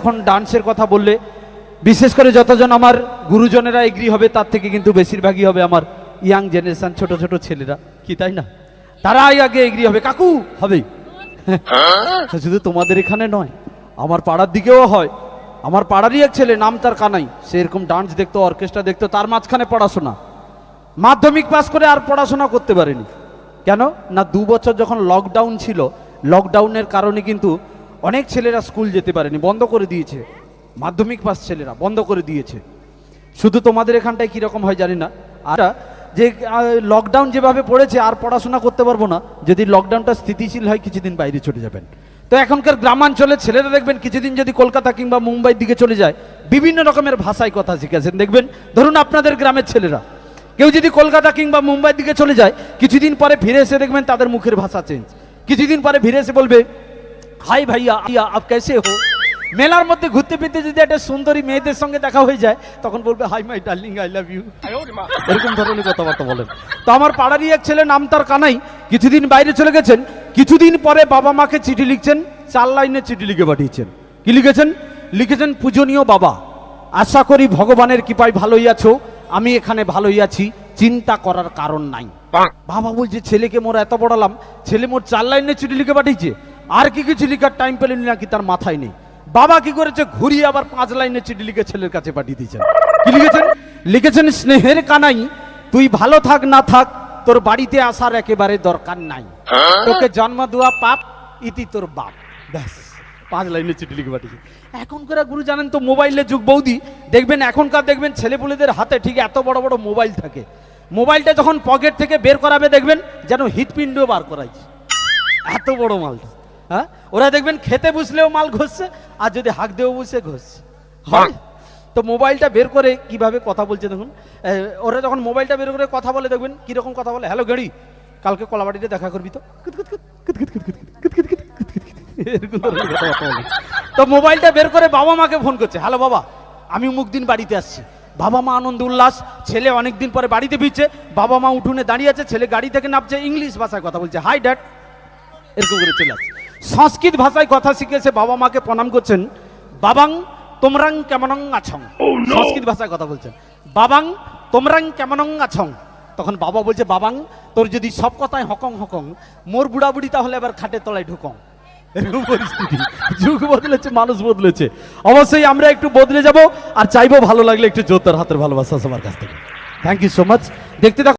এখন ডান্সের কথা বললে বিশেষ করে যতজন আমার গুরুজনেরা এগ্রি হবে তার থেকে কিন্তু বেশিরভাগই হবে আমার ইয়াং জেনারেশন, ছোট ছোট ছেলেরা, কি তাই না? তারাই আগে এগ্রি হবে, কাকু হবে। শুধু তোমাদের এখানে নয়, আমার পাড়ার দিকেও হয়। আমার পাড়ারই এক ছেলে, নাম তার কানাই, সে এরকম ডান্স দেখতো, অর্কেস্ট্রা দেখতো, তার মাঝখানে পড়াশোনা, মাধ্যমিক পাস করে আর পড়াশোনা করতে পারেনি। কেন না, 2 বছর যখন লকডাউন ছিল, লকডাউনের কারণে কিন্তু অনেক ছেলেরা স্কুল যেতে পারেনি, বন্ধ করে দিয়েছে। মাধ্যমিক পাস ছেলেরা বন্ধ করে দিয়েছে। শুধু তোমাদের এখানটায় কীরকম হয় জানি না। আর যে লকডাউন যেভাবে পড়েছে আর পড়াশোনা করতে পারবো না, যদি লকডাউনটা স্থিতিশীল হয় কিছুদিন বাইরে চলে যাবেন। তো এখনকার গ্রামাঞ্চলের ছেলেরা দেখবেন কিছুদিন যদি কলকাতা কিংবা মুম্বাইয়ের দিকে চলে যায়, বিভিন্ন রকমের ভাষায় কথা শিখেছেন। দেখবেন ধরুন আপনাদের গ্রামের ছেলেরা কেউ যদি কলকাতা কিংবা মুম্বাইয়ের দিকে চলে যায়, কিছুদিন পরে ফিরে এসে দেখবেন তাদের মুখের ভাষা চেঞ্জ। কিছুদিন পরে ফিরে এসে বলবে, হাই ভাইয়া আপ কেসে হো। মেলার মধ্যে ঘুরতে ফিরতে যদি একটা সুন্দরী মেয়েদের সঙ্গে দেখা হয়ে যায়, তখন বলবে hi my darling I love you, এরকম ধরনের কথাবার্তা বলেন। তো আমার পাড়ারই এক ছেলে, নাম তার কানাই, কিছুদিন বাইরে চলে গেছেন। কিছুদিন পরে বাবা মাকে চিঠি লিখছেন, 4 লাইনের চিঠি লিখে পাঠিয়েছেন। কি লিখেছেন? লিখেছেন, পূজনীয় বাবা, আশা করি ভগবানের কৃপায় ভালোই আছো, আমি এখানে ভালোই আছি, চিন্তা করার কারণ নাই। বাবা বলছে, ছেলেকে মোর এত পড়ালাম, ছেলে মোর 4 লাইনের চিঠি লিখে পাঠিয়েছে, আর কি কিছু লিখার টাইম পেলেন নাকি তার মাথায় নেই। বাবা কি করেছে, ঘুরিয়ে আবার 5 লাইনের চিঠি লিখে ছেলের কাছে পাঠিয়ে দিয়েছেন। কি লিখেছেন? লিখেছেন, স্নেহের কানাই, তুই ভালো থাক না থাক, তোর বাড়িতে আসার একেবারে দরকার নাই, তোকে জন্ম দেওয়া পাপ, ইতি তোর বাপ। ব্যাস, 5 লাইনের চিঠি লিখে পাঠিয়েছে। এখনকার গুরু জানেন তো মোবাইলের যুগ বৌদি, দেখবেন এখনকার দেখবেন ছেলেপুলেদের হাতে ঠিক এত বড় বড় মোবাইল থাকে। মোবাইলটা যখন পকেট থেকে বের করাবে দেখবেন যেন হৃৎপিণ্ড বার করাইছে, এত বড় মালটা। হ্যাঁ, ওরা দেখবেন খেতে বসলেও মাল ঘষছে, আর যদি হাঁক দেও বসে ঘষছে। হয় তো মোবাইলটা বের করে কিভাবে কথা বলছে দেখুন। ওরা যখন মোবাইলটা বের করে কথা বলে দেখবেন কিরকম কথা বলে, হ্যালো গেড়ি, কালকে কলাবাড়িতে দেখা করবি তো, তো মোবাইলটা বের করে বাবা মাকে ফোন করছে, হ্যালো বাবা, আমি অমুক দিন বাড়িতে আসছি। বাবা মা আনন্দ উল্লাস, ছেলে অনেকদিন পরে বাড়িতে ফিরছে, বাবা মা উঠোনে দাঁড়িয়ে আছে, ছেলে গাড়ি থেকে নামছে, ইংলিশ ভাষায় কথা বলছে, হাই ড্যাড, এরকম করে চলে আসছে। সংস্কৃত ভাষায় কথা শিখেছে, বাবা মাকে প্রণাম করছেন, বাবাং তোমরাং কেমনং আছং, সংস্কৃত ভাষায় কথা বলছেন, বাবাং তোমরাং কেমনং আছং। তখন বাবা বলছে, বাবাং তোর যদি সব কথায় হকং হকং, মোর বুড়া বুড়ি তাহলে এবার খাটের তলায় ঢুকং। এরকম পরিস্থিতি, যুগ বদলেছে, মানুষ বদলেছে। অবশ্যই আমরা একটু বদলে যাব, আর চাইবো ভালো লাগলে একটু জোরদার হাতের ভালোবাসা সবার কাছ থেকে। Thank you so much. দেখতে থাকুন।